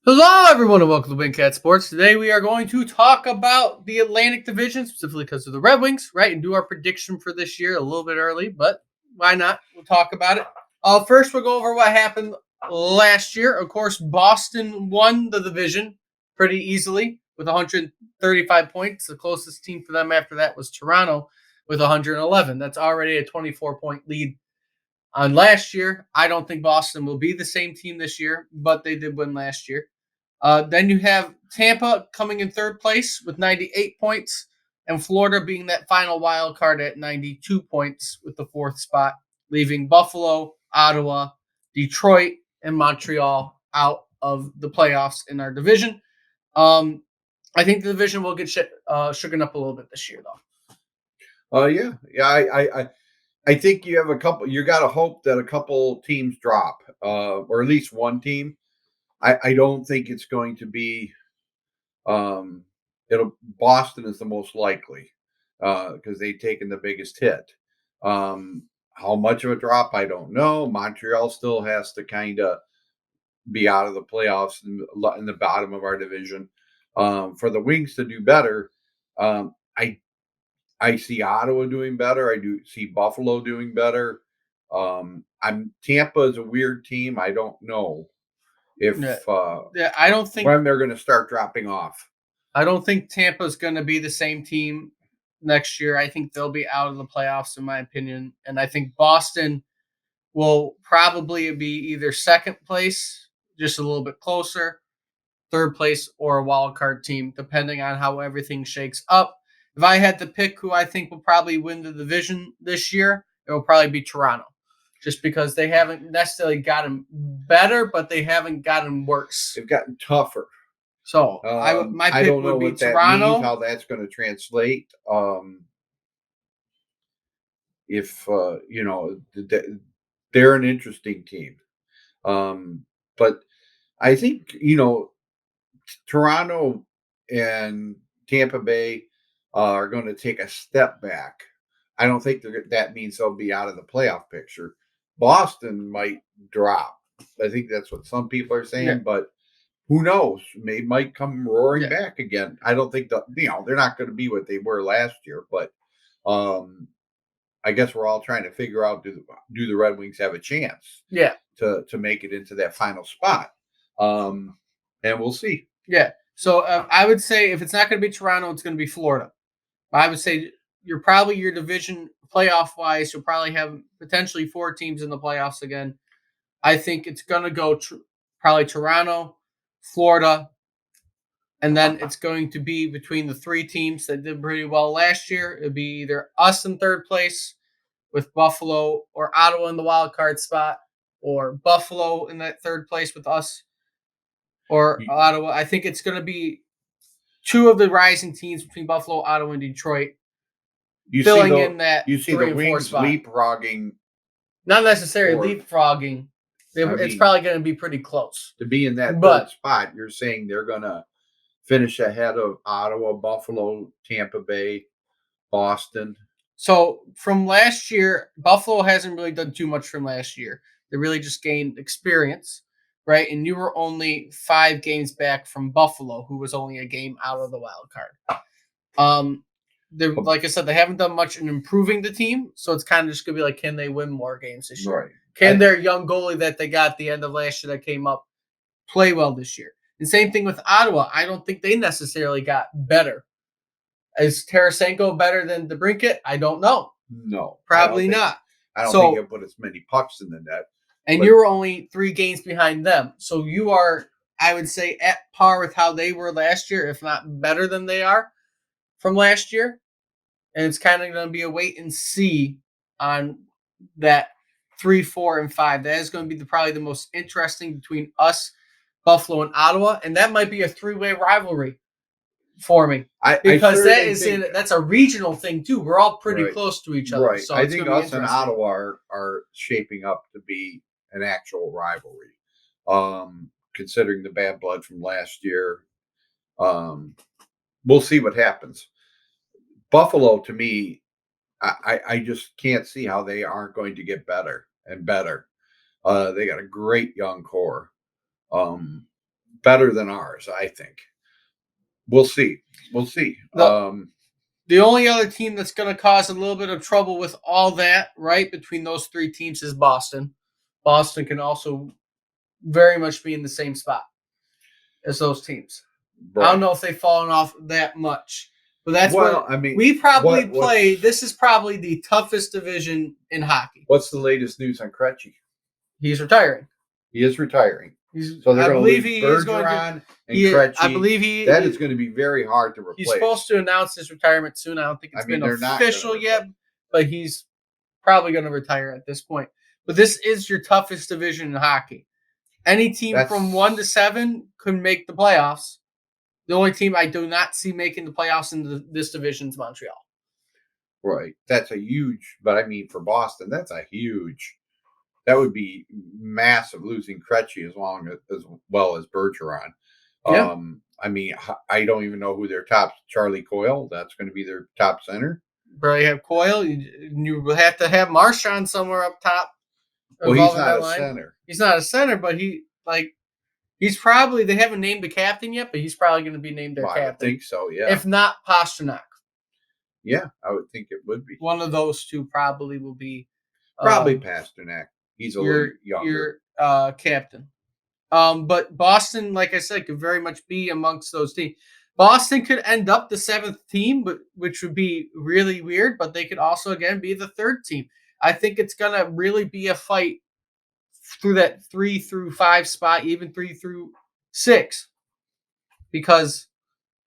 Hello, everyone, and welcome to Wingcat Sports. Today, we are going to talk about the Atlantic Division, specifically because of the Red Wings, right? And do our prediction for this year a little bit early, but why not? We'll talk about it. First, we'll go over what happened last year. Of course, Boston won the division pretty easily with 135 points. The closest team for them after that was Toronto with 111. That's already a 24-point lead on last year. I don't think Boston will be the same team this year, but they did win last year. Then you have Tampa coming in third place with 98 points, and Florida being that final wild card at 92 points with the fourth spot, leaving Buffalo, Ottawa, Detroit, and Montreal out of the playoffs in our division. I think the division will get shooken up a little bit this year, though. Yeah. I think you have a couple. You got to hope that a couple teams drop, or at least one team. I don't think it's going to be. It'll Boston is the most likely because they've taken the biggest hit. How much of a drop, I don't know. Montreal still has to kind of be out of the playoffs in the bottom of our division. For the Wings to do better, I see Ottawa doing better. I do see Buffalo doing better. I'm Tampa is a weird team. I don't know Yeah, if yeah, I don't think when they're going to start dropping off. I don't think Tampa's going to be the same team next year. I think they'll be out of the playoffs, in my opinion. And I think Boston will probably be either second place, just a little bit closer, third place, or a wild card team, depending on how everything shakes up. If I had to pick who I think will probably win the division this year, it will probably be Toronto. Just because they haven't necessarily gotten better, but they haven't gotten worse. They've gotten tougher. So my I pick don't know would be what that means, Toronto. how that's going to translate. If they're an interesting team, but I think Toronto and Tampa Bay are going to take a step back. I don't think that means they'll be out of the playoff picture. Boston might drop. I think that's what some people are saying, Yeah, but who knows? They might come roaring yeah. back again. I don't think they're not going to be what they were last year, but um, I guess we're all trying to figure out do the Red Wings have a chance Yeah. to make it into that final spot? And we'll see. Yeah. So I would say if it's not going to be Toronto, it's going to be Florida. I would say you're probably your division playoff wise, you'll probably have potentially four teams in the playoffs again. I think it's going to go probably Toronto, Florida, and then it's going to be between the three teams that did pretty well last year. It'd be either us in third place with Buffalo or Ottawa in the wild card spot, or Buffalo in that third place with us or You, Ottawa. I think it's going to be two of the rising teams between Buffalo, Ottawa, and Detroit you see filling the in that you see the 3 and 4 Wings spot. leapfrogging Not necessarily for. leapfrogging. I It's mean, probably going to be pretty close. to be in that third But spot, you're saying they're going to finish ahead of Ottawa, Buffalo, Tampa Bay, Boston. so from last year, Buffalo hasn't really done too much from last year. They really just gained experience, right? And you were only 5 games back from Buffalo, who was only a game out of the wild card. Um, like I said, they haven't done much in improving the team, so it's kind of just gonna be like, can they win more games this year? Right. Can their young goalie that they got at the end of last year that came up play well this year? And same thing with Ottawa. I don't think they necessarily got better. Is Tarasenko better than DeBrincat? I don't know. No, Probably not. I don't think So, he'll put as many pucks in the net. and But you're only 3 games behind them. So you are, I would say, at par with how they were last year, if not better than they are from last year. And it's kind of going to be a wait and see on that 3, 4, and 5. That is going to be probably the most interesting between us, Buffalo, and Ottawa, and that might be a 3-way rivalry forming because that's a regional thing too. We're all pretty Right. close to each other, Right. so I it's think going to be us and interesting. Ottawa are shaping up to be an actual rivalry. Considering the bad blood from last year. We'll see what happens. Buffalo, to me, I just can't see how they aren't going to get better and better. They got a great young core. Um, better than ours, I think. We'll see. We'll see. The only other team that's going to cause a little bit of trouble with all that, right, between those three teams is Boston. Boston can also very much be in the same spot as those teams. Right. I don't know if they've fallen off that much, but that's what I mean, we probably play. This is probably the toughest division in hockey. What's the latest news on Krejci? He's retiring. He is retiring. So they're going to lose Bergeron and Krejci. I believe that is going to be very hard to replace. He's supposed to announce his retirement soon. I don't think it's been official yet, but he's probably going to retire at this point. But this is your toughest division in hockey. Any team from 1 to 7 can make the playoffs. The only team I do not see making the playoffs in this division is Montreal. Right. That's a huge, but I mean, for Boston, that's a huge. That would be massive losing Krejci as well as Bergeron. Yeah. I mean, I don't even know who their top. Charlie Coyle. That's going to be their top center. Probably have Coyle. You will have to have Marchand somewhere up top. Well, he's not a center. He's not a center, but he's probably. They haven't named the captain yet, but he's probably going to be named their captain. I think so. Yeah. If not Pastrnak. Yeah, I would think it would be. One of those two probably will be. Probably Pastrnak. He's a little younger. Your captain. But Boston, like I said, could very much be amongst those teams. Boston could end up the 7th team, which would be really weird, but they could also, again, be the 3rd team. I think it's going to really be a fight through that 3 through 5 spot, even 3 through 6, because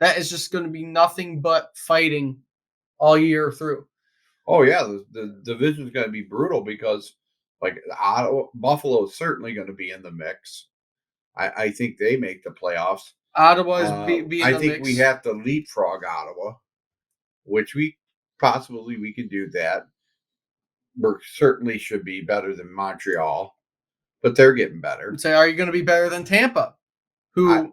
that is just going to be nothing but fighting all year through. Oh, yeah. The division is going to be brutal because Buffalo is certainly going to be in the mix. I think they make the playoffs. Ottawa is be in the mix. I think we have to leapfrog Ottawa, which we can do that. We certainly should be better than Montreal, but they're getting better. Say, are you going to be better than Tampa, who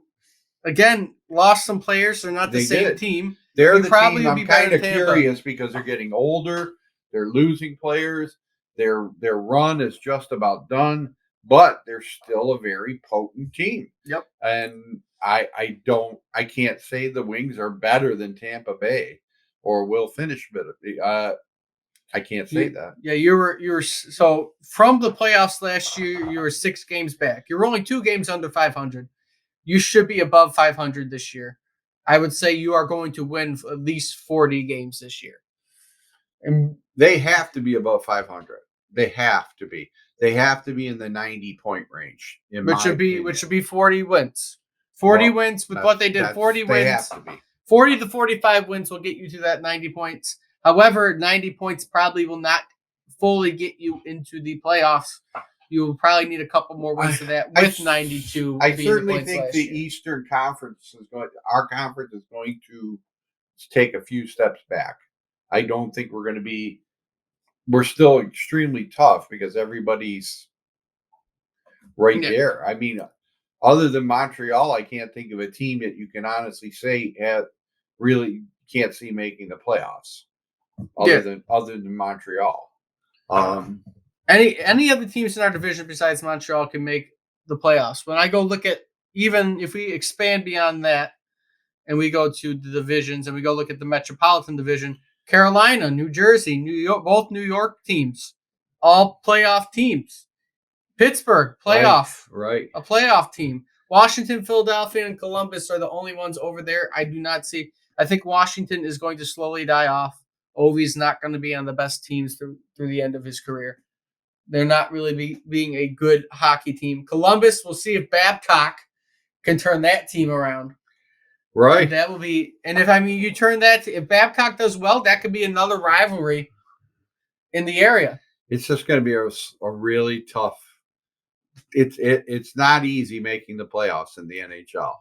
again lost some players? They're not the same team. They're the team. I'm kind of curious because they're getting older. They're losing players. Their run is just about done, but they're still a very potent team. Yep. And I can't say the Wings are better than Tampa Bay or will finish better. I can't say that. Yeah, you were so from the playoffs last year, you were 6 games back. You're only 2 games under 500. You should be above 500 this year. I would say you are going to win at least 40 games this year. And they have to be above 500. They have to be. They have to be in the 90-point range. Which should be 40 wins. 40 wins with what they did. 40 wins. They have to be. 40 to 45 wins will get you to that 90 points. However, 90 points probably will not fully get you into the playoffs. You will probably need a couple more wins to that with 92. I certainly think the Eastern Conference our conference is going to take a few steps back. I don't think we're still extremely tough because everybody's right there. I mean, other than Montreal, I can't think of a team that you can honestly say really can't see making the playoffs. Other than Montreal. Any other teams in our division besides Montreal can make the playoffs. When I go look at, even if we expand beyond that and we go to the divisions and we go look at the Metropolitan Division, Carolina, New Jersey, New York, both New York teams, all playoff teams. Pittsburgh, playoff. Right. A playoff team. Washington, Philadelphia, and Columbus are the only ones over there. I do not see. I think Washington is going to slowly die off. Ovi's not going to be on the best teams through the end of his career. They're not really being a good hockey team. Columbus, we'll see if Babcock can turn that team around. Right. And that will be, and if you turn that, if Babcock does well, that could be another rivalry in the area. It's just going to be a really tough. It's not easy making the playoffs in the NHL.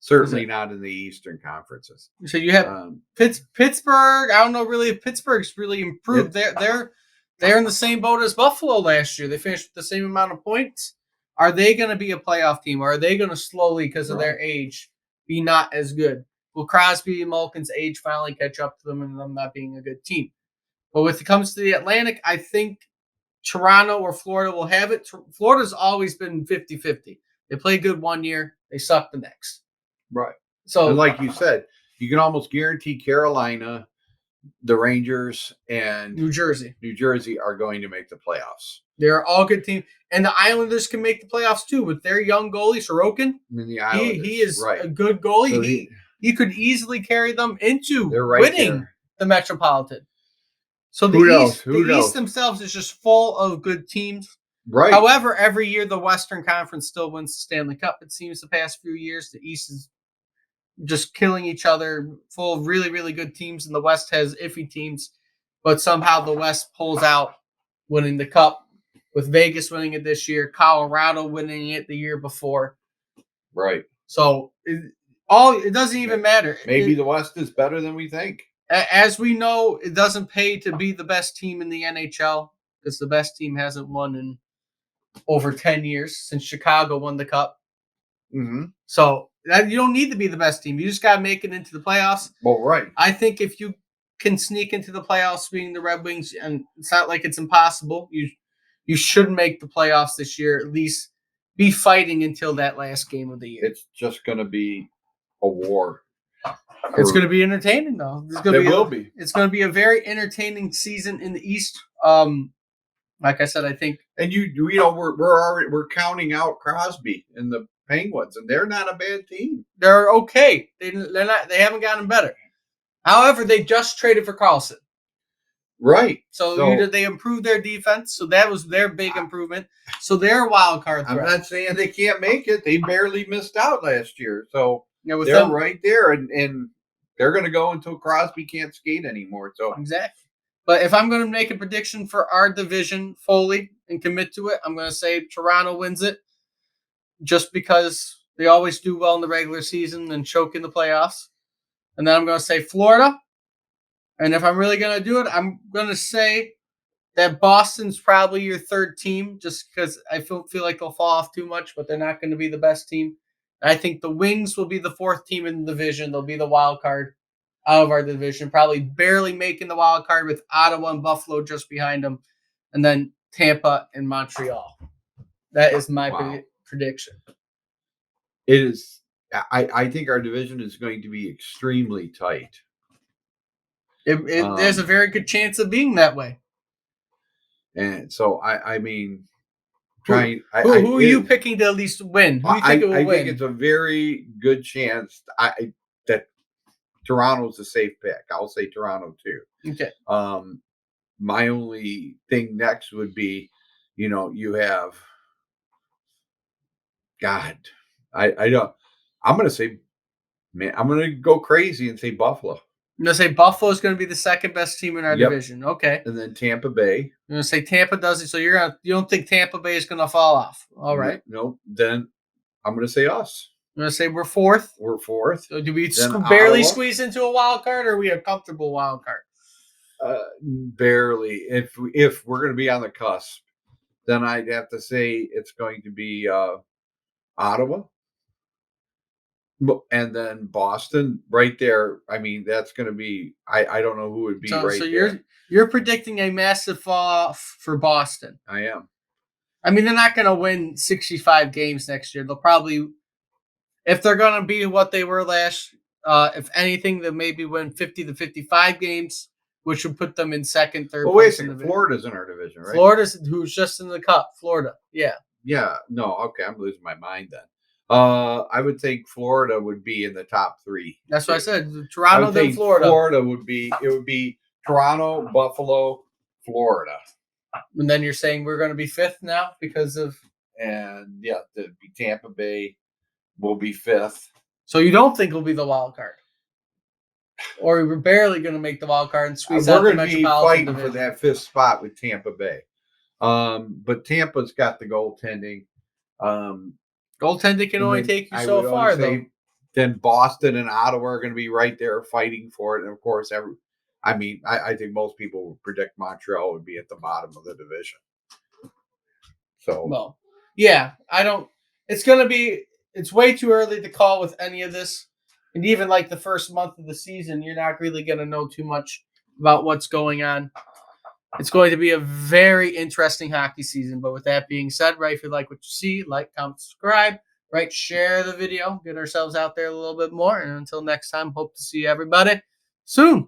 Certainly not in the Eastern conferences. So you have Pittsburgh. I don't know really if Pittsburgh's really improved. They're in the same boat as Buffalo last year. They finished with the same amount of points. Are they going to be a playoff team, or are they going to slowly, because of their age, be not as good? Will Crosby and Malkin's age finally catch up to them and them not being a good team? But when it comes to the Atlantic, I think Toronto or Florida will have it. Florida's always been 50-50. They play good one year, they suck the next. Right. So, And like you said, you can almost guarantee Carolina, the Rangers, and New Jersey, New Jersey are going to make the playoffs. they're all good teams. And the Islanders can make the playoffs too with their young goalie, Sorokin. I mean, the Islanders, He is right. a good goalie. So he could easily carry them into they're right winning there. the Metropolitan. So the Who knows? East, Who the knows? East themselves is just full of good teams. Right. However, every year the Western Conference still wins the Stanley Cup. It seems the past few years the East is just killing each other, full of really, really good teams, and the West has iffy teams. But somehow the West pulls out, winning the Cup, with Vegas winning it this year, Colorado winning it the year before. Right. So it doesn't even matter. Maybe the West is better than we think. As we know, it doesn't pay to be the best team in the NHL because the best team hasn't won in over 10 years since Chicago won the Cup. Mm-hmm. So you don't need to be the best team. You just got to make it into the playoffs. Well, right. I think if you can sneak into the playoffs being the Red Wings, and it's not like it's impossible, you should make the playoffs this year, at least be fighting until that last game of the year. It's just going to be a war. It's going to be entertaining, though. It's going to be a very entertaining season in the East. Like I said, I think, and we're counting out Crosby and the Penguins, and they're not a bad team. They're okay. They haven't gotten better. However, they just traded for Carlson. Right. So they improved their defense. So that was their big improvement. So they're a wild card threat. I'm not saying they can't make it. They barely missed out last year. So they're right there, and they're going to go until Crosby can't skate anymore. So exactly. But if I'm going to make a prediction for our division fully and commit to it, I'm going to say Toronto wins it just because they always do well in the regular season and choke in the playoffs. And then I'm going to say Florida. And if I'm really going to do it, I'm going to say that Boston's probably your third team just because I feel like they'll fall off too much, but they're not going to be the best team. I think the Wings will be the fourth team in the division. They'll be the wild card out of our division, probably barely making the wild card with Ottawa and Buffalo just behind them, and then Tampa and Montreal. That is my prediction. It is. I think our division is going to be extremely tight. There's a very good chance of being that way. And so, I mean, who are you picking to at least win? Who do you think will win? I think it's a very good chance that Toronto's a safe pick. I'll say Toronto too. Okay. My only thing next would be, you have God. I don't. I'm going to say, man, I'm going to go crazy and say Buffalo. I'm going to say Buffalo is going to be the second best team in our division. Okay. And then Tampa Bay. I'm going to say Tampa does it. So you don't think Tampa Bay is going to fall off. All right. No. Then I'm going to say us. I'm going to say we're fourth. We're fourth. So do we barely squeeze into a wild card, or are we a comfortable wild card? Barely. If we're going to be on the cusp, then I'd have to say it's going to be Ottawa. And then Boston right there. I mean, that's going to be, I don't know who would be there. So you're predicting a massive fall off for Boston. I am. I mean, they're not going to win 65 games next year. They'll probably, if they're going to be what they were last, if anything, they'll maybe win 50 to 55 games, which would put them in second, third place. Wait a second. Florida's in our division, right? Florida's who's just in the Cup. Florida. Yeah. Yeah. No. Okay. I'm losing my mind then. I would think Florida would be in the top three. That's what I said. Toronto, then Florida. Florida would be Toronto, Buffalo, Florida. And then you're saying we're going to be fifth now because of. And yeah, it'd be Tampa Bay will be fifth. So you don't think we'll be the wild card? Or we're barely going to make the wild card and squeeze out the Metropolitan We're going to be fighting division. for that fifth spot with Tampa Bay. But Tampa's got the goaltending. Goaltending can only take you so far, though. Then Boston and Ottawa are going to be right there fighting for it. And, of course, I think most people would predict Montreal would be at the bottom of the division. So, well, yeah, I don't – it's way too early to call with any of this. And even like the first month of the season, you're not really going to know too much about what's going on. It's going to be a very interesting hockey season. But with that being said, right, if you like what you see, like, comment, subscribe. right? Share the video, get ourselves out there a little bit more. And until next time, hope to see everybody soon.